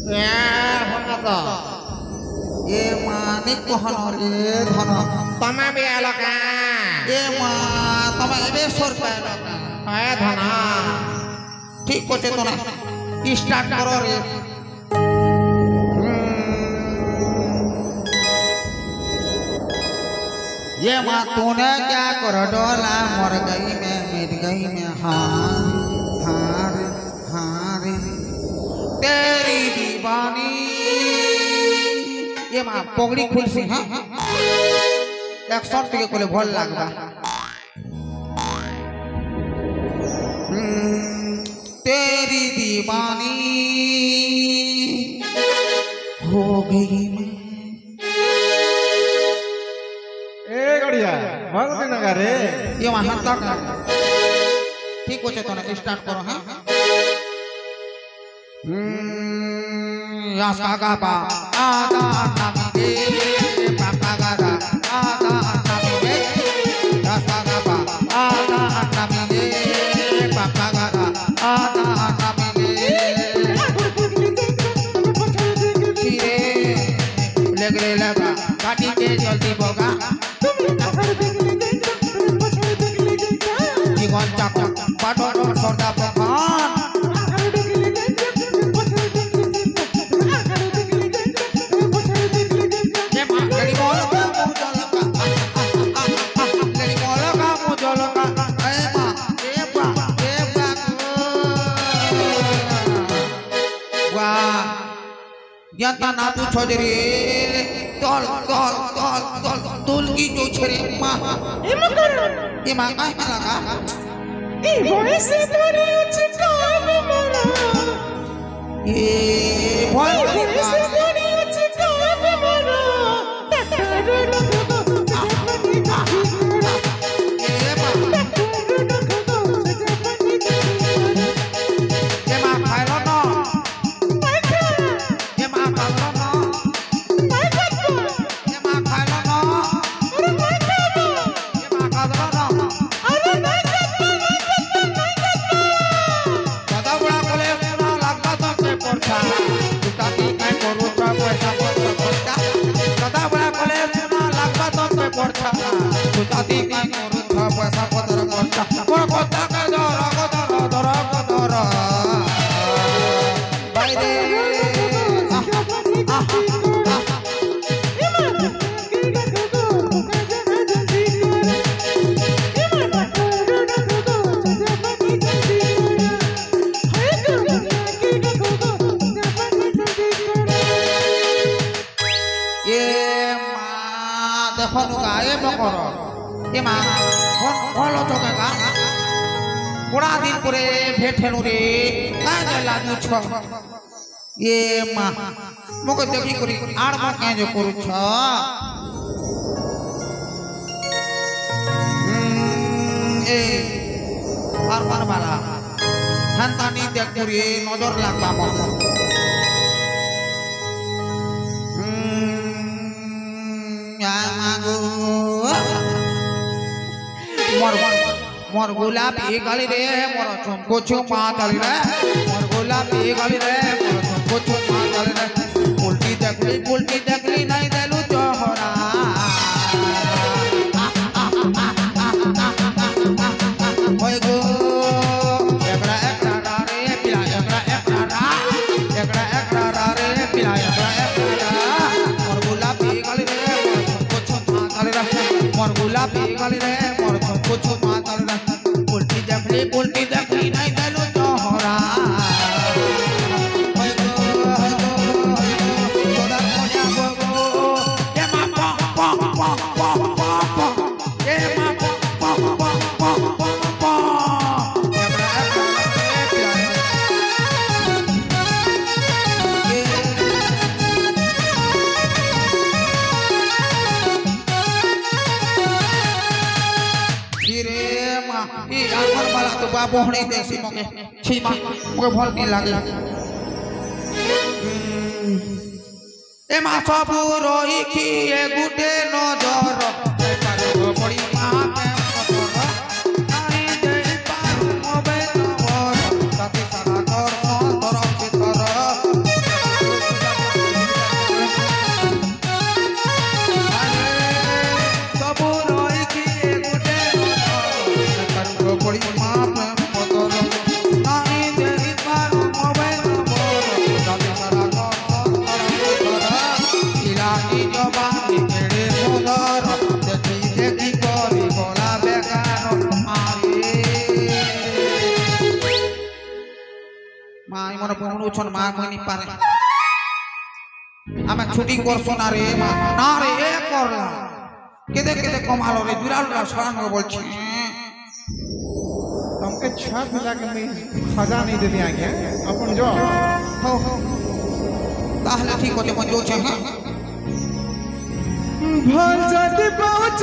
ए मानिक कहन रे धन तमे भी आलका ए मा तमे एबे सर पाइल है धना ठीक होते तो ना स्टार्ट करो रे ये माँ तूने क्या कर डोला मर गई मैं मिट गई मैं हार तेरी दीवानी ये माँ पगड़ी खुल सी हाँ एक्शन टिके कोले भल लागबा तेरी दीवानी हो गई मैं ए गड़िया भगती नगा रे ये वहां तक ठीक हो तो ना स्टार्ट करो हाँ यस का पा आदा नामी दे पापा गादा आदा नामी दे यस का पा आदा नामी दे पापा गादा आदा नामी दे लगरे लगा गाड़ी के जल्दी बोगा जीवन चक्र पाटो सोदा पकान जनता ना पूछो रे तोल तोल तोल तोल तोल की जो छरे मां ये मां का लगा ए वॉइस तोरी उचका मरा ये वॉइस तोरी उचका मरा पैसा पतर भाई रे देखो गाये बकरो ये माँ बोलो तो क्या पूरा दिन पूरे भेटेलु रे क्या लागू छ ये माँ मुझे देखी करी आड़ में क्या जो करू छ ए बार बाला हंतानी देख करी नजर लागबा मो मोर गुलाबी गली रे मोर चुमको चुमा तली रे मोर गुलाबी गली रे मोर चुमको चुमा तली रे उल्टी देखली नहीं देलु जोहरा ओए गो एकरा रे पिला एकरा रे पिला मोर गुलाबी गली रे मोर चुमको चुमा तली रे मोर गुलाबी गली रे मोर चुमको चुमा तली रे उल्टी देखली नहीं देलु जोहरा ओए गो तोदा कोन्या गो ये मा पा ये मा पा तो बाबू हणी देसी मके छी मा मके भल नहीं लागे ए मा सबु रोही की ए गुटे नजर ए पारो पड़ी मा के मतर नारी देई पारो मोबे नवर ताती सारा कर तरफ के तर আমার বমনু ছন মা মনি পারে আমি ছুটি করছো না রে মা না রে এ করলা কেদে কেদে কমালো রে দুরালরা সরানো বলছি तुमके छह मिला के मैं खजा नहीं दे दिया गया अपन जो हो हो তাহলে ঠিক হতে মন চলছে হ্যাঁ ভাল জাতি পাওছ